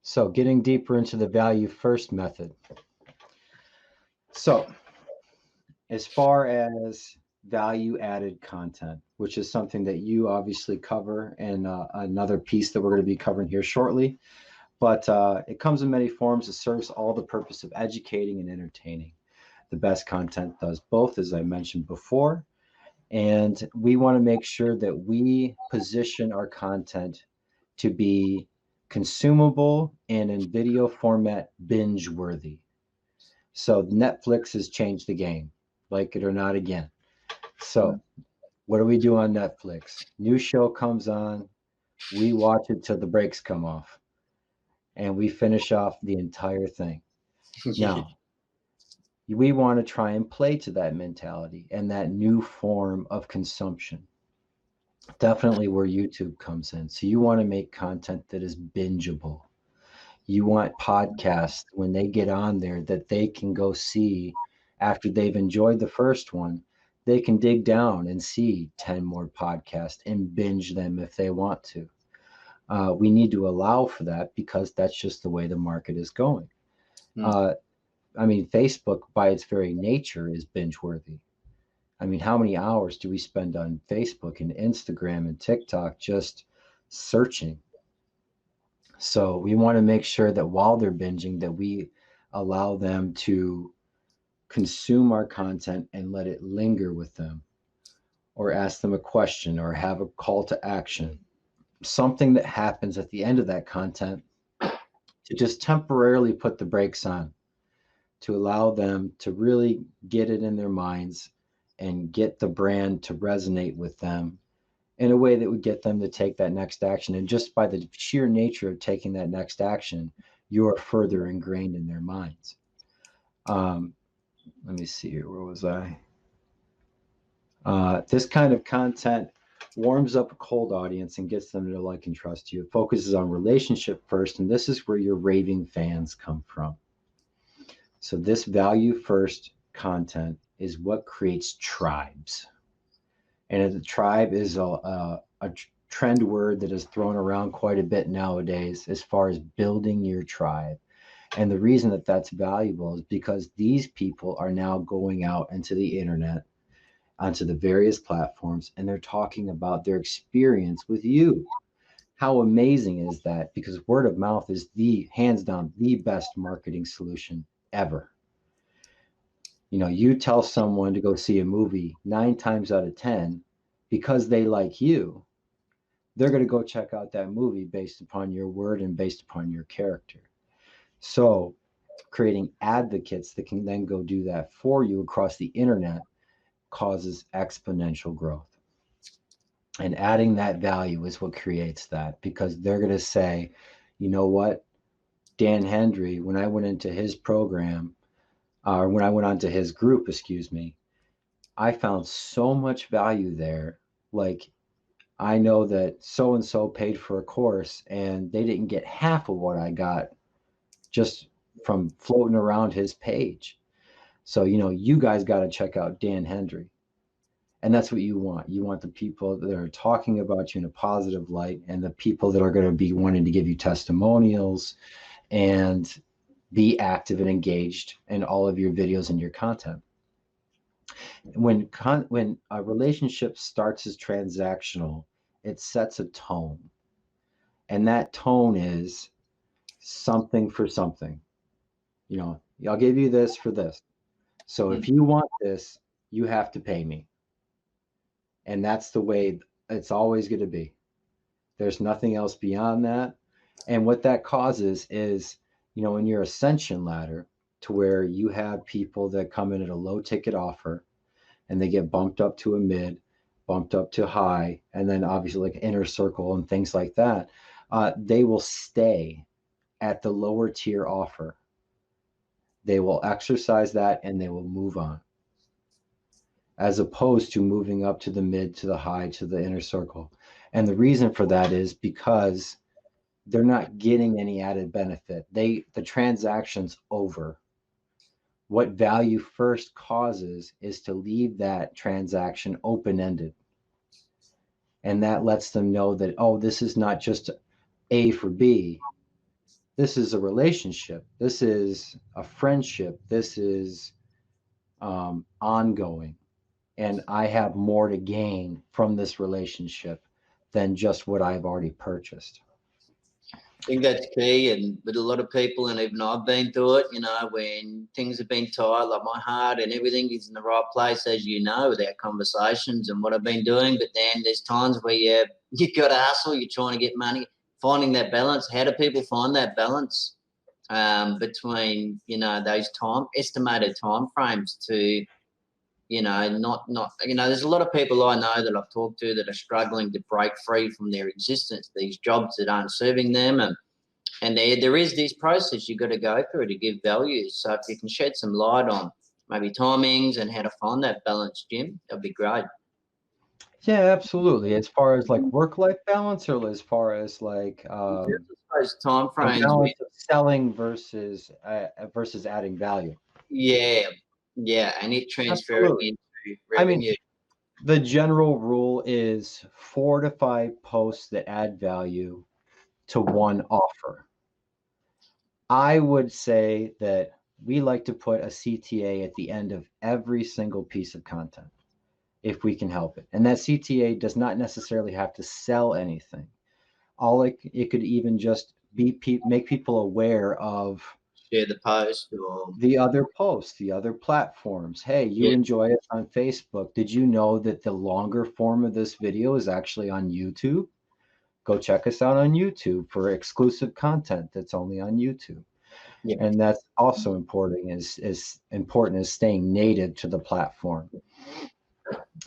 So getting deeper into the value first method. So as far as value added content, which is something that you obviously cover and another piece that we're going to be covering here shortly, but it comes in many forms. It serves all the purpose of educating and entertaining. The best content does both, as I mentioned before. And we want to make sure that we position our content to be consumable and in video format binge worthy. So Netflix has changed the game, like it or not again. So what do we do on Netflix? New show comes on, we watch it till the brakes come off, and we finish off the entire thing. Now, we want to try and play to that mentality and that new form of consumption. Definitely where YouTube comes in. So you want to make content that is bingeable. You want podcasts when they get on there that they can go see after they've enjoyed the first one. They can dig down and see 10 more podcasts and binge them if they want to. We need to allow for that because that's just the way the market is going. I mean, Facebook by its very nature is binge worthy. I mean, how many hours do we spend on Facebook and Instagram and TikTok just searching? So we want to make sure that while they're binging, that we allow them to consume our content and let it linger with them, or ask them a question or have a call to action, something that happens at the end of that content to just temporarily put the brakes on, to allow them to really get it in their minds and get the brand to resonate with them in a way that would get them to take that next action. And just by the sheer nature of taking that next action, you are further ingrained in their minds. Let me see here. Where was I? This kind of content warms up a cold audience and gets them to like and trust you. It focuses on relationship first, and this is where your raving fans come from. So this value first content is what creates tribes. And a tribe is a trend word that is thrown around quite a bit nowadays as far as building your tribe. And the reason that that's valuable is because these people are now going out into the internet, onto the various platforms, and they're talking about their experience with you. How amazing is that? Because word of mouth is the hands down the best marketing solution ever. You know, you tell someone to go see a movie 9 times out of 10 because they like you, they're going to go check out that movie based upon your word and based upon your character. So creating advocates that can then go do that for you across the internet causes exponential growth. And adding that value is what creates that, because they're going to say, you know what, Dan Hendry, when I went into his program, or when I went onto his group, excuse me, I found so much value there. Like, I know that so and so paid for a course and they didn't get half of what I got just from floating around his page. So, you know, you guys got to check out Dan Hendry. And that's what you want. You want the people that are talking about you in a positive light, and the people that are going to be wanting to give you testimonials and be active and engaged in all of your videos and your content. When a relationship starts as transactional, it sets a tone. And that tone is something for something. You know, I'll give you this for this. So if you want this, you have to pay me. And that's the way it's always going to be. There's nothing else beyond that. And what that causes is, you know, in your ascension ladder, to where you have people that come in at a low ticket offer and they get bumped up to a mid, bumped up to high, and then obviously like inner circle and things like that, they will stay at the lower tier offer. They will exercise that and they will move on, as opposed to moving up to the mid, to the high, to the inner circle. And the reason for that is because they're not getting any added benefit. The transaction's over. What value first causes is to leave that transaction open-ended. And that lets them know that, oh, this is not just A for B. This is a relationship. This is a friendship. This is ongoing. And I have more to gain from this relationship than just what I've already purchased. I think that's key, and with a lot of people, and even I've been through it, you know, when things have been tight, like my heart and everything is in the right place, as you know, with our conversations and what I've been doing. But then there's times where you got to hustle, you're trying to get money, finding that balance. How do people find that balance between, you know, those estimated time frames to, you know, not, you know, there's a lot of people I know that I've talked to that are struggling to break free from their existence, these jobs that aren't serving them, and there is this process you've got to go through to give value. So if you can shed some light on maybe timings and how to find that balance, Jim, that'd be great. Yeah, absolutely. As far as like work-life balance, or as far as like Those time the frames, balance of selling versus adding value. yeah, yeah, and it transferring Absolutely. into I mean, revenue. the general rule is 4 to 5 posts that add value to one offer. I would say that we like to put a CTA at the end of every single piece of content if we can help it. And that CTA does not necessarily have to sell anything. It could even just be make people aware of Share the post, or the other posts, the other platforms. Hey, you yeah, enjoy us on Facebook. Did you know that the longer form of this video is actually on YouTube? Go check us out on YouTube for exclusive content that's only on YouTube. yeah, And that's also important, is important as staying native to the platform.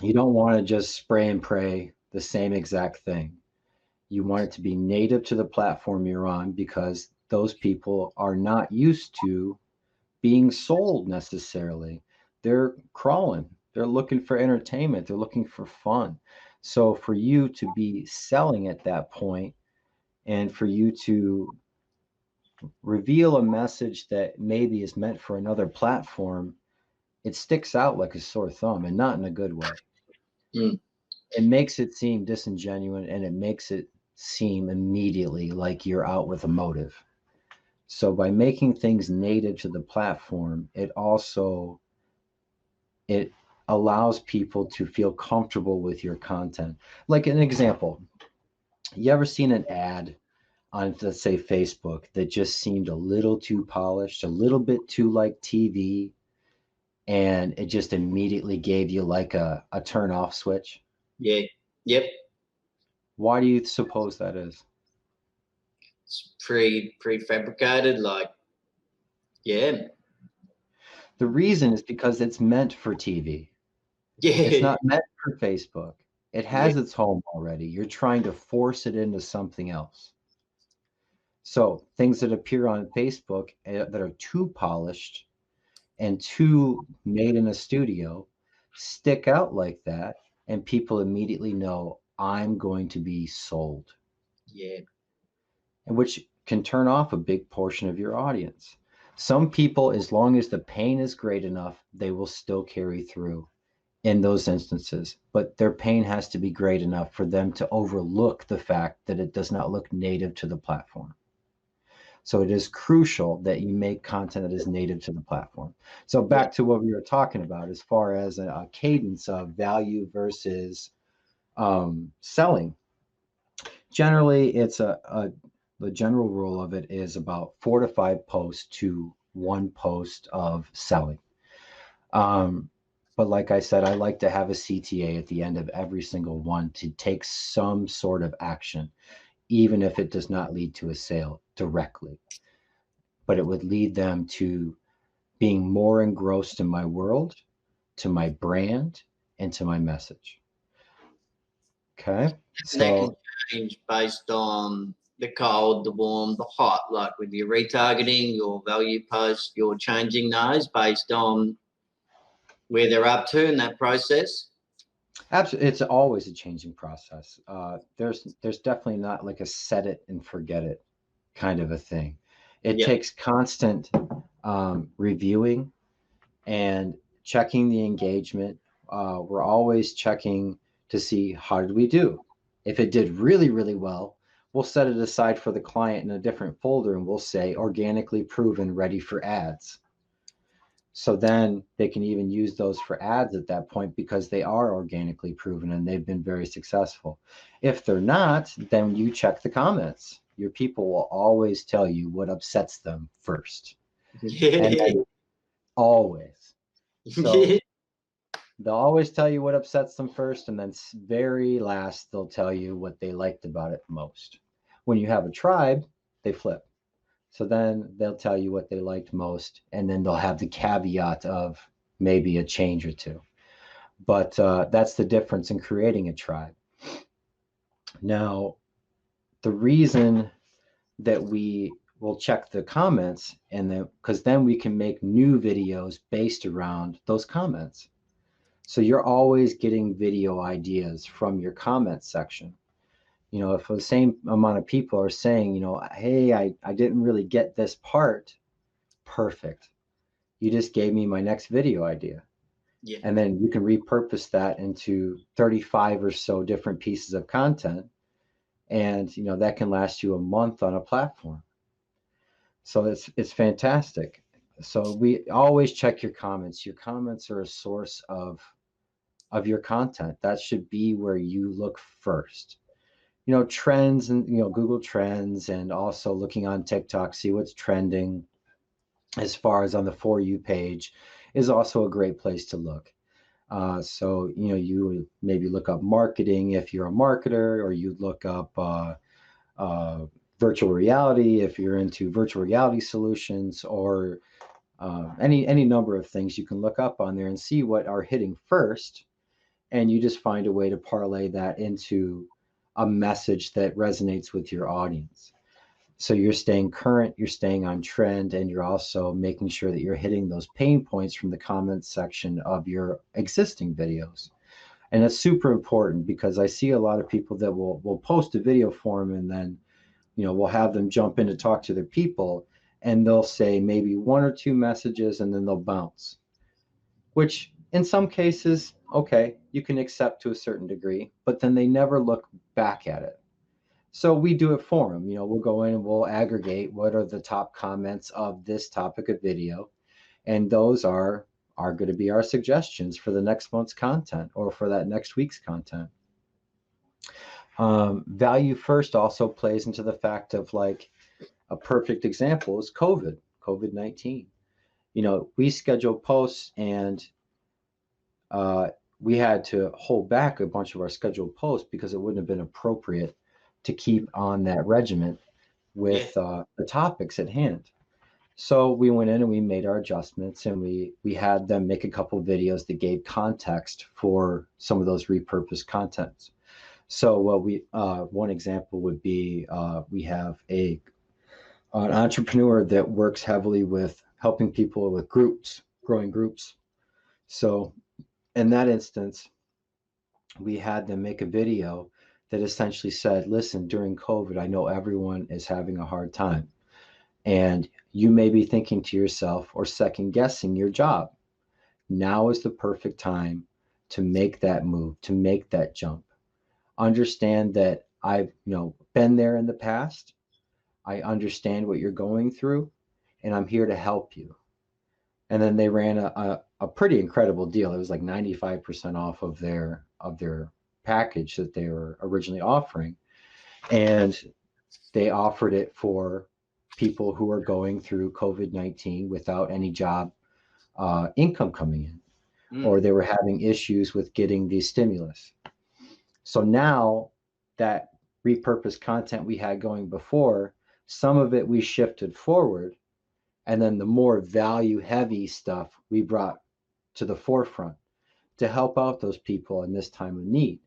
You don't want to just spray and pray the same exact thing. You want it to be native to the platform you're on, because those people are not used to being sold necessarily. They're crawling, they're looking for entertainment, they're looking for fun. So for you to be selling at that point, and for you to reveal a message that maybe is meant for another platform, it sticks out like a sore thumb, and not in a good way. mm, It makes it seem disingenuous, and it makes it seem immediately like you're out with a motive. So by making things native to the platform, it allows people to feel comfortable with your content. Like an example, you ever seen an ad on, let's say, Facebook that just seemed a little too polished, a little bit too like TV, and it just immediately gave you like a turn off switch? yeah, yep. Why do you suppose that is? It's prefabricated, like, yeah, The reason is because it's meant for TV. It's yeah, not meant for Facebook. It yeah, has its home already. You're trying to force it into something else. So things that appear on Facebook that are too polished and too made in a studio stick out like that, and people immediately know I'm going to be sold, yeah, and which can turn off a big portion of your audience. Some people, as long as the pain is great enough, they will still carry through in those instances, but their pain has to be great enough for them to overlook the fact that it does not look native to the platform. So it is crucial that you make content that is native to the platform. So yeah. back to what we were talking about, as far as a cadence of value versus selling. Generally, the general rule of it is about 4 to 5 posts to one post of selling. Um, but like I said, I like to have a CTA at the end of every single one to take some sort of action, even if it does not lead to a sale directly, but it would lead them to being more engrossed in my world, to my brand, and to my message. Okay. And that can So change based on the cold, the warm, the hot. Like with your retargeting, your value post, you're changing those based on where they're up to in that process. absolutely, it's always a changing process. There's definitely not like a set it and forget it kind of a thing. It Yep. takes constant reviewing and checking the engagement. We're always checking to see how did we do. If it did really, really well, we'll set it aside for the client in a different folder, and we'll say organically proven, ready for ads. So then they can even use those for ads at that point because they are organically proven and they've been very successful. If they're not, then you check the comments. Your people will always tell you what upsets them first. And then always. So they'll always tell you what upsets them first, and then very last, they'll tell you what they liked about it most. When you have a tribe, they flip. So then they'll tell you what they liked most, and then they'll have the caveat of maybe a change or two. But that's the difference in creating a tribe. Now, the reason that we will check the comments, and then because then we can make new videos based around those comments. So you're always getting video ideas from your comment section. If the same amount of people are saying, hey, I didn't really get this part, perfect. You just gave me my next video idea. Yeah. And then you can repurpose that into 35 or so different pieces of content. And, that can last you a month on a platform. So it's fantastic. So we always check your comments. Your comments are a source of your content. That should be where you look first. Trends and, Google Trends, and also looking on TikTok, see what's trending as far as on the For You page is also a great place to look. So, you would maybe look up marketing if you're a marketer, or you look up virtual reality if you're into virtual reality solutions, or any number of things you can look up on there and see what are hitting first. And you just find a way to parlay that into a message that resonates with your audience. So you're staying current, you're staying on trend, and you're also making sure that you're hitting those pain points from the comments section of your existing videos. And that's super important because I see a lot of people that will post a video for them, and then, we'll have them jump in to talk to their people, and they'll say maybe one or two messages and then they'll bounce, which in some cases, okay, you can accept to a certain degree, but then they never look back at it. So we do it for them. We'll go in and we'll aggregate what are the top comments of this topic of video, and those are going to be our suggestions for the next month's content or for that next week's content. Value first also plays into the fact of, like, a perfect example is COVID-19. We schedule posts, and we had to hold back a bunch of our scheduled posts because it wouldn't have been appropriate to keep on that regiment with the topics at hand. So we went in and we made our adjustments, and we had them make a couple videos that gave context for some of those repurposed contents. So what one example would be, we have an entrepreneur that works heavily with helping people with groups, growing groups. So in that instance, we had them make a video that essentially said, listen, during COVID, I know everyone is having a hard time. And you may be thinking to yourself or second guessing your job. Now is the perfect time to make that move, to make that jump. Understand that I've been there in the past. I understand what you're going through, and I'm here to help you. And then they ran a pretty incredible deal. It was like 95% off of their package that they were originally offering. And they offered it for people who are going through COVID-19 without any job income coming in, or they were having issues with getting the stimulus. So now that repurposed content we had going before, some of it we shifted forward, and then the more value heavy stuff we brought to the forefront to help out those people in this time of need.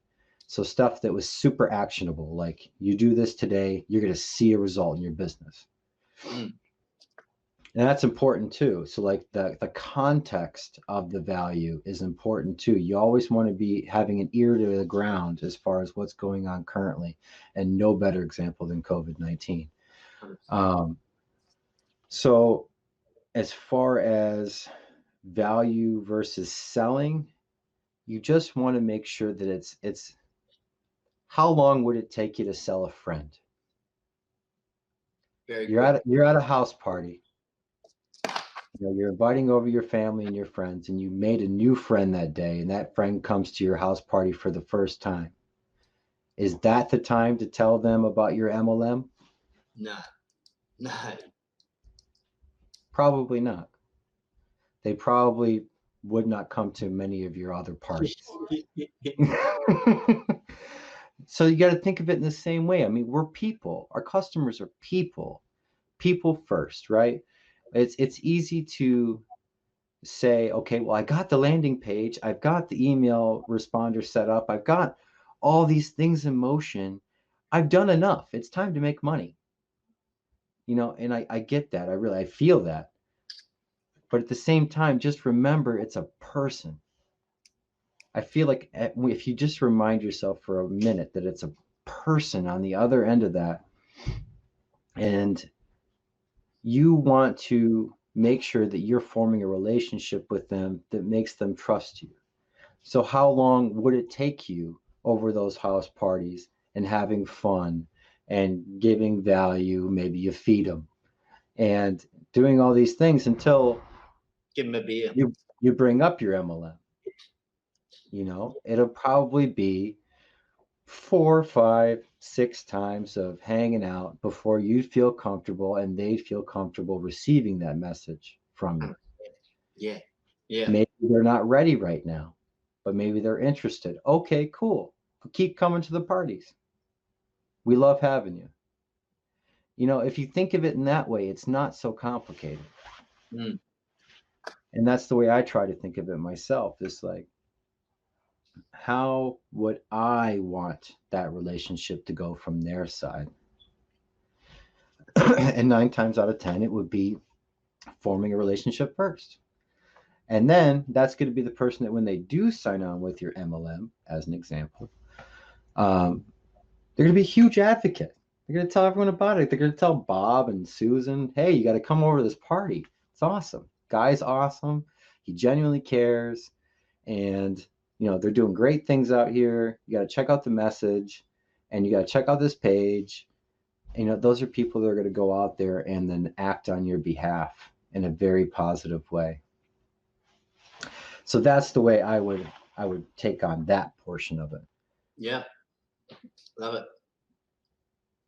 So stuff that was super actionable, like you do this today, you're going to see a result in your business. And that's important too. So like the context of the value is important too. You always want to be having an ear to the ground as far as what's going on currently, and no better example than COVID-19. So as far as value versus selling, you just want to make sure that it's how long would it take you to sell a friend? Very You're quick. you're at a house party. You know, you're inviting over your family and your friends, and you made a new friend that day, and that friend comes to your house party for the first time. Is that the time to tell them about your MLM? No, no. Probably not. They probably would not come to many of your other parties. So you got to think of it in the same way. I mean, we're people. Our customers are people. People first, right? It's easy to say, okay, well, I got the landing page, I've got the email responder set up, I've got all these things in motion. I've done enough. It's time to make money. You know, and I get that. I feel that. But at the same time, just remember it's a person. I feel like if you just remind yourself for a minute that it's a person on the other end of that, and you want to make sure that you're forming a relationship with them that makes them trust you. So how long would it take you over those house parties and having fun and giving value? Maybe you feed them and doing all these things until Give him a beer. you bring up your MLM. You know, it'll probably be 4, 5, 6 times of hanging out before you feel comfortable and they feel comfortable receiving that message from you. Yeah. Yeah. Maybe they're not ready right now, but maybe they're interested. Okay, cool. Keep coming to the parties. We love having you. You know, if you think of it in that way, it's not so complicated. Mm. And that's the way I try to think of it myself. It's like, how would I want that relationship to go from their side? And 9 times out of 10, it would be forming a relationship first. And then that's going to be the person that when they do sign on with your MLM, as an example, they're going to be a huge advocate. They're going to tell everyone about it. They're going to tell Bob and Susan, hey, you got to come over to this party. It's awesome. Guy's awesome. He genuinely cares. And, you know, they're doing great things out here. You got to check out the message and you got to check out this page. And, you know, those are people that are going to go out there and then act on your behalf in a very positive way. So that's the way I would take on that portion of it. Yeah. Love it.